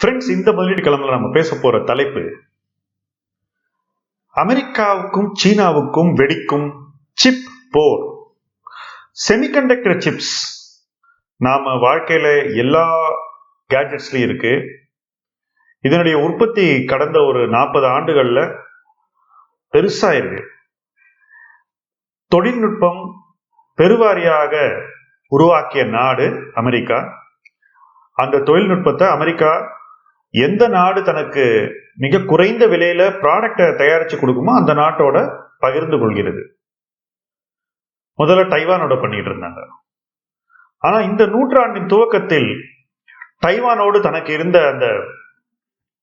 Friends, இந்த முதலீடு கிழமையில நம்ம பேச போற தலைப்பு அமெரிக்காவுக்கும் சீனாவுக்கும் வெடிக்கும் சிப் போர். செமிகண்டக்டர் சிப்ஸ் நாம வாழ்க்கையில எல்லா கேட்ஜெட்ஸ்லயும் இருக்கு. இதனுடைய உற்பத்தி கடந்த ஒரு 40 ஆண்டுகள்ல பெருசா இருக்கு. தொழில்நுட்பம் பெருவாரியாக உருவாக்கிய நாடு அமெரிக்கா. அந்த தொழில்நுட்பத்தை அமெரிக்கா எந்த நாடு தனக்கு மிக குறைந்த விலையில ப்ராடக்டை தயாரிச்சு கொடுக்குமோ அந்த நாட்டோட பகிர்ந்து கொள்கிறது. முதல்ல டைவானோட பண்ணிட்டு இருந்தாங்க. ஆனா இந்த நூற்றாண்டின் துவக்கத்தில் டைவானோடு தனக்கு இருந்த அந்த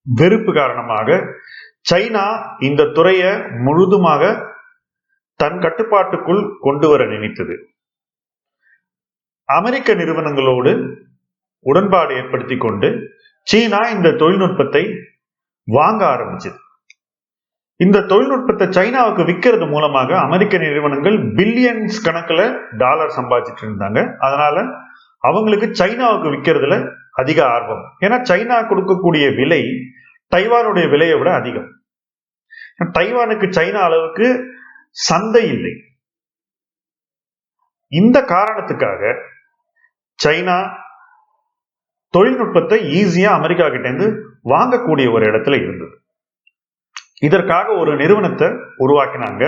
வெறுப்பு காரணமாக சைனா இந்த துறையை முழுதுமாக தன் கட்டுப்பாட்டுக்குள் கொண்டு வர நினைத்தது. அமெரிக்க நிறுவனங்களோடு உடன்பாடு ஏற்படுத்தி கொண்டு சீனா இந்த தொழில்நுட்பத்தை வாங்க ஆரம்பிச்சது. இந்த தொழில்நுட்பத்தை சைனாவுக்கு விற்கிறது மூலமாக அமெரிக்க நிறுவனங்கள் பில்லியன்ஸ் கணக்கில் டாலர் சம்பாதிச்சுட்டு இருந்தாங்க. அதனால அவங்களுக்கு சைனாவுக்கு விற்கிறதுல அதிக ஆர்வம். ஏன்னா சைனா கொடுக்கக்கூடிய விலை டைவானுடைய விலையை விட அதிகம். டைவானுக்கு சைனா அளவுக்கு சந்தை இல்லை. இந்த காரணத்துக்காக சைனா தொழில்நுட்பத்தை ஈஸியா அமெரிக்கா கிட்ட இருந்து வாங்கக்கூடிய ஒரு இடத்துல இருந்தது. இதற்காக ஒரு நிறுவனத்தை உருவாக்கினாங்க.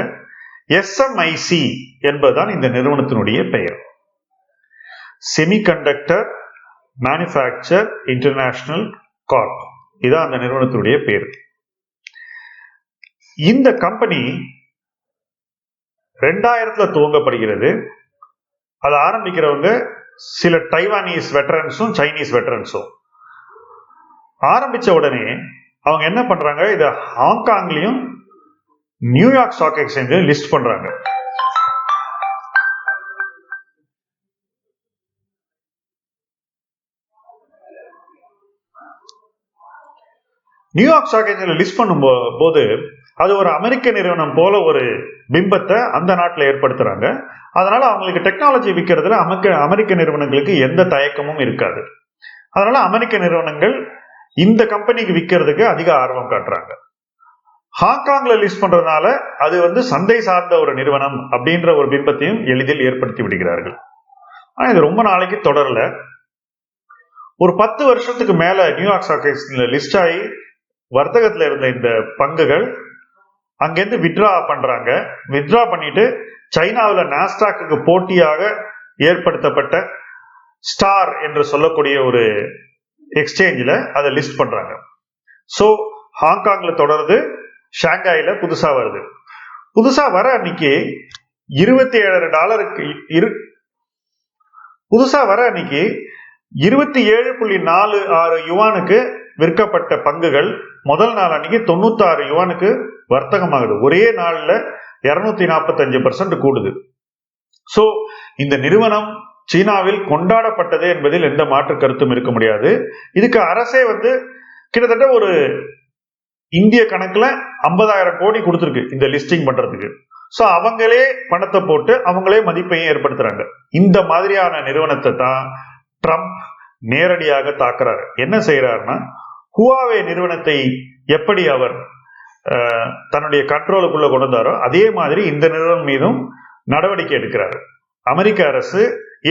SMIC என்பதுதான் இந்த நிறுவனத்தினுடைய பெயர். Semiconductor manufacture international corp. இதான் அந்த நிறுவனத்தினுடைய பேர். இந்த கம்பெனி 2000 துவங்கப்படுகிறது. அதை ஆரம்பிக்கிறவங்க சில டைவானீஸ் வெட்டரன்ஸும் சைனீஸ் வெட்டரன்ஸும். ஆரம்பிச்ச உடனே அவங்க என்ன பண்றாங்க, இதை ஹாங்காங்லயும் நியூயார்க் ஸ்டாக் எக்ஸ்சேஞ்சிலும் லிஸ்ட் பண்றாங்க. நியூயார்க் ஸ்டாக் எக்ஸ்சேஞ்சில் லிஸ்ட் பண்ணும் போது அது ஒரு அமெரிக்க நிறுவனம் போல ஒரு பிம்பத்தை அந்த நாட்டில் ஏற்படுத்துறாங்க. அதனால அவங்களுக்கு டெக்னாலஜி விற்கிறதுல அமெரிக்க நிறுவனங்களுக்கு எந்த தயக்கமும் இருக்காது. அதனால அமெரிக்க நிறுவனங்கள் இந்த கம்பெனிக்கு விற்கிறதுக்கு அதிக ஆர்வம் காட்டுறாங்க. ஹாங்காங்ல லிஸ்ட் பண்றதுனால அது சந்தை சார்ந்த ஒரு நிறுவனம் அப்படின்ற ஒரு பிம்பத்தையும் எளிதில் ஏற்படுத்தி விடுகிறார்கள். ஆனா இது ரொம்ப நாளைக்கு தொடரல. ஒரு 10 வருஷத்துக்கு மேல நியூயார்க் ஸ்டாக் எக்ஸ்சேஞ்சில் லிஸ்ட் ஆகி வர்த்தகத்துல இருந்த இந்த பங்குகள் அங்கிருந்து வித்ரா பண்றாங்க. வித்ரா பண்ணிட்டு சைனாவில் நாஸ்டாக்கு போட்டியாக ஏற்படுத்தப்பட்ட ஸ்டார் என்று சொல்லக்கூடிய ஒரு எக்ஸ்சேஞ்சில் அதை லிஸ்ட் பண்றாங்க. ஸோ ஹாங்காங்ல தொடருது, ஷாங்காயில புதுசா வருது. புதுசா வர அன்னைக்கு $27.46 யுவானுக்கு விற்கப்பட்ட பங்குகள் முதல் நாள் அன்னைக்கு 96 யுவானுக்கு வர்த்தகமாகுது. ஒரே நாள்ல 245% கூடுது. சோ இந்த நிறுவனம் சீனாவில் கொண்டாடப்பட்டது என்பதில் எந்த மாற்று கருத்தும் இருக்க முடியாது. இதுக்கு அரசே கிட்டத்தட்ட ஒரு இந்திய கணக்குல 50,000 கோடி கொடுத்துருக்கு இந்த லிஸ்டிங் பண்றதுக்கு. சோ அவங்களே பணத்தை போட்டு அவங்களே மதிப்பையும் ஏற்படுத்துறாங்க. இந்த மாதிரியான நிறுவனத்தை தான் ட்ரம்ப் நேரடியாக தாக்குறாரு. என்ன செய்யறாருன்னா, ஹுவாவே நிறுவனத்தை எப்படி அவர் தன்னுடைய கண்ட்ரோலுக்குள்ள கொண்டு வந்தாரோ அதே மாதிரி இந்த நிறுவனம் மீதும் நடவடிக்கை எடுக்கிறாரு. அமெரிக்க அரசு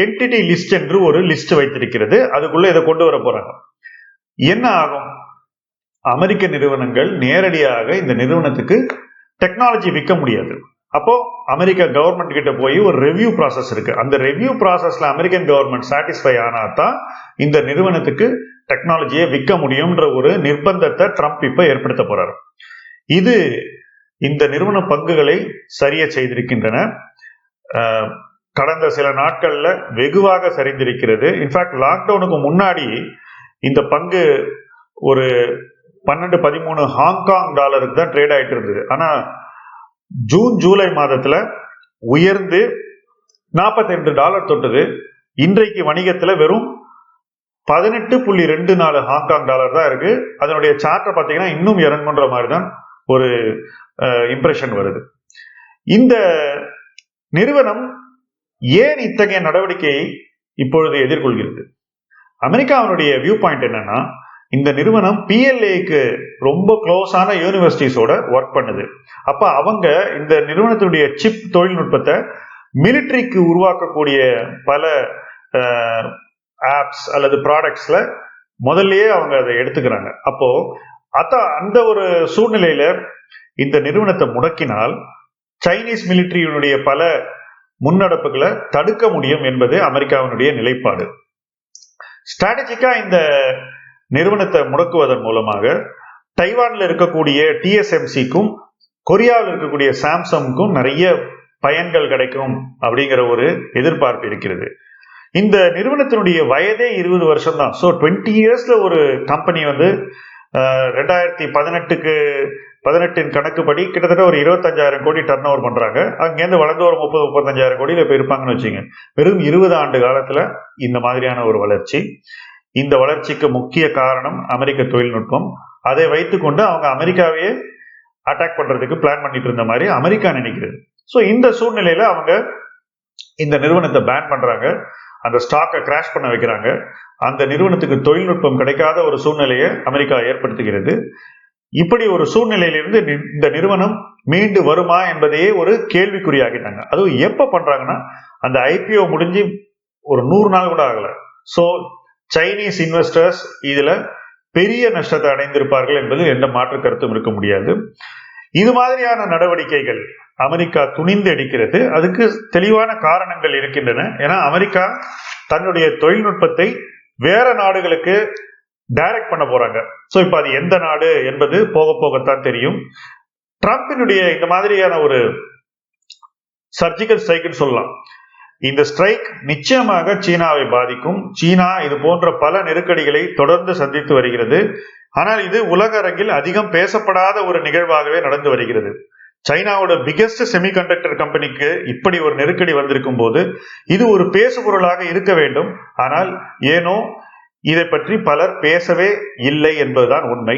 என்டிட்டி லிஸ்ட் என்று ஒரு லிஸ்ட் வைத்திருக்கிறது. அதுக்குள்ள இதை கொண்டு வர போறாங்க. என்ன ஆகும்? அமெரிக்க நிறுவனங்கள் நேரடியாக இந்த நிறுவனத்துக்கு டெக்னாலஜி விற்க முடியாது. அப்போ அமெரிக்க கவர்மெண்ட் கிட்ட போய் ஒரு ரெவ்யூ ப்ராசஸ் இருக்கு. அந்த ரெவ்யூ ப்ராசஸ்ல அமெரிக்கன் கவர்மெண்ட் சாட்டிஸ்ஃபை ஆனா தான் இந்த நிறுவனத்துக்கு டெக்னாலஜியை விற்க முடியும்ன்ற ஒரு நிர்பந்தத்தை ட்ரம்ப் இப்ப ஏற்படுத்த போறாரு. இது இந்த நிறுவன பங்குகளை சரிய செய்திருக்கின்றன. கடந்த சில நாட்கள்ல வெகுவாக சரிந்திருக்கிறது. இன்ஃபேக்ட் லாக்டவுனுக்கு முன்னாடி இந்த பங்கு ஒரு 12-13 ஹாங்காங் டாலருக்கு தான் ட்ரேட் ஆயிட்டு இருந்தது. ஆனா ஜூன் ஜூலை மாதத்துல உயர்ந்து $42 தொட்டது. இன்றைக்கு வணிகத்துல வெறும் 18.24 ஹாங்காங் டாலர் தான் இருக்கு. அதனுடைய சார்ட்டை பார்த்தீங்கன்னா இன்னும் இறங்குன்ற மாதிரி தான் ஒரு இம்ப்ரெஷன் வருது. இந்த நிறுவனம் ஏன் இத்தகைய நடவடிக்கையை இப்பொழுது எதிர்கொள்கிறது? அமெரிக்காவினுடைய வியூ பாயிண்ட் என்னன்னா, இந்த நிறுவனம் PLAக்கு ரொம்ப க்ளோஸான யூனிவர்சிட்டிஸோட ஒர்க் பண்ணுது. அப்ப அவங்க இந்த நிறுவனத்துடைய சிப் தொழில்நுட்பத்தை மிலிட்டரிக்கு உருவாக்கக்கூடிய பல ஆப்ஸ் அல்லது ப்ராடக்ட்ஸ்ல முதல்லயே அவங்க அதை எடுத்துக்கிறாங்க. அப்போ அந்த ஒரு சூழ்நிலையில இந்த நிறுவனத்தை முடக்கினால் சைனீஸ் மிலிட்டரியினுடைய பல முன்னெடுப்புகளை தடுக்க முடியும் என்பது அமெரிக்காவினுடைய நிலைப்பாடு. ஸ்ட்ராட்டஜிக்கா இந்த நிறுவனத்தை முடக்குவதன் மூலமாக தைவான்ல இருக்கக்கூடிய TSMCக்கும் கொரியாவில் இருக்கக்கூடிய சாம்சங்க்கும் நிறைய பயன்கள் கிடைக்கும் அப்படிங்கிற ஒரு எதிர்பார்ப்பு இருக்கிறது. இந்த நிறுவனத்தினுடைய வயதே 20 வருஷம் தான். ஸோ 20 இயர்ஸ்ல ஒரு கம்பெனி 2018 கணக்குப்படி கிட்டத்தட்ட ஒரு 25,000 கோடி டர்ன் ஓவர் பண்றாங்க. அங்கேருந்து வளர்ந்து ஒரு 30-35,000 கோடியில போயிருப்பாங்கன்னு வச்சுங்க. வெறும் 20 ஆண்டு காலத்துல இந்த மாதிரியான ஒரு வளர்ச்சி. இந்த வளர்ச்சிக்கு முக்கிய காரணம் அமெரிக்க தொழில்நுட்பம். அதை வைத்துக்கொண்டு அவங்க அமெரிக்காவையே அட்டாக் பண்றதுக்கு பிளான் பண்ணிட்டு இருந்த மாதிரி அமெரிக்கா நினைக்கிறது. ஸோ இந்த சூழ்நிலையில அவங்க இந்த நிறுவனத்தை பேன் பண்றாங்க, அந்த ஸ்டாக்கை கிராஷ் பண்ண வைக்கிறாங்க. அந்த நிறுவனத்துக்கு தொழில்நுட்பம் கிடைக்காத ஒரு சூழ்நிலையை அமெரிக்கா ஏற்படுத்துகிறது. இப்படி ஒரு சூழ்நிலையிலிருந்து இந்த நிறுவனம் மீண்டு வருமா என்பதையே ஒரு கேள்விக்குறியாகிட்டாங்க. அதுவும் எப்ப பண்றாங்கன்னா அந்த IPO முடிஞ்சு ஒரு 100 நாள் கூட ஆகல. ஸோ சைனீஸ் இன்வெஸ்டர்ஸ் இதுல பெரிய நஷ்டத்தை அடைந்திருப்பார்கள் என்பதில் எந்த மாற்று கருத்தும் இருக்க முடியாது. இது மாதிரியான நடவடிக்கைகள் அமெரிக்கா துணிந்து எடுக்கிறது. அதுக்கு தெளிவான காரணங்கள் இருக்கின்றன. ஏன்னா அமெரிக்கா தன்னுடைய தொழில்நுட்பத்தை வேற நாடுகளுக்கு டைரக்ட் பண்ண போறாங்க. ஸோ இப்ப அது எந்த நாடு என்பது போக போகத்தான் தெரியும். ட்ரம்பினுடைய இந்த மாதிரியான ஒரு சர்ஜிக்கல் ஸ்ட்ரைக்னு சொல்லலாம். இந்த ஸ்ட்ரைக் நிச்சயமாக சீனாவை பாதிக்கும். சீனா இது போன்ற பல நெருக்கடிகளை தொடர்ந்து சந்தித்து வருகிறது. ஆனால் இது உலக அரங்கில் அதிகம் பேசப்படாத ஒரு நிகழ்வாகவே நடந்து வருகிறது. சைனாவோட பிகெஸ்ட் செமிகண்டக்டர் கம்பெனிக்கு இப்படி ஒரு நெருக்கடி வந்திருக்கும் போது இது ஒரு பேசுபொருளாக இருக்க வேண்டும். ஆனால் ஏனோ இதை பற்றி பலர் பேசவே இல்லை என்பதுதான் உண்மை.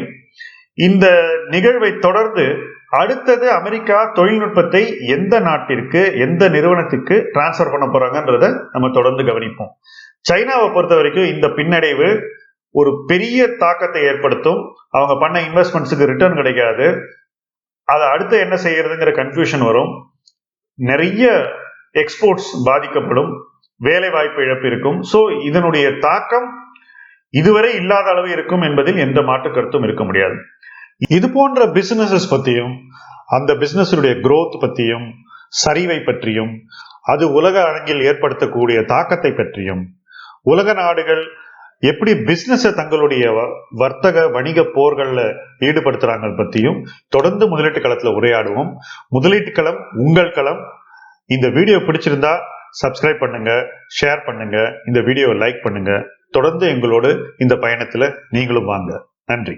இந்த நிகழ்வை தொடர்ந்து அடுத்தது அமெரிக்கா தொழில்நுட்பத்தை எந்த நாட்டிற்கு எந்த நிறுவனத்துக்கு டிரான்ஸ்பர் பண்ண போறாங்கன்றத நம்ம தொடர்ந்து கவனிப்போம். சைனாவை பொறுத்த வரைக்கும் இந்த பின்னடைவு ஒரு பெரிய தாக்கத்தை ஏற்படுத்தும். அவங்க பண்ண இன்வெஸ்ட்மெண்ட்ஸுக்கு ரிட்டர்ன் கிடைக்காது. அதை அடுத்து என்ன செய்யறதுங்கிற கன்ஃபியூஷன் வரும். நிறைய எக்ஸ்போர்ட்ஸ் பாதிக்கப்படும், வேலை வாய்ப்பு இழப்பு இருக்கும். ஸோ இதனுடைய தாக்கம் இதுவரை இல்லாத அளவு இருக்கும் என்பதில் எந்த மாற்று கருத்தும் இருக்க முடியாது. இது போன்ற பிசினஸஸ் பத்தியும் அந்த பிசினஸுடைய growth பத்தியும் சரிவை பற்றியும் அது உலக அரங்கில் ஏற்படுத்தக்கூடிய தாக்கத்தை பற்றியும் உலக நாடுகள் எப்படி பிசினஸை தங்களுடைய வர்த்தக வணிக போர்கள்ல ஈடுபடுத்துறாங்க பத்தியும் தொடர்ந்து முதலீட்டு களத்துல உரையாடுவோம். முதலீட்டு களம் உங்கள் களம். இந்த வீடியோ பிடிச்சிருந்தா சப்ஸ்கிரைப் பண்ணுங்க, ஷேர் பண்ணுங்க, இந்த வீடியோவை லைக் பண்ணுங்க. தொடர்ந்து எங்களோடு இந்த பயணத்துல நீங்களும் வாங்க. நன்றி.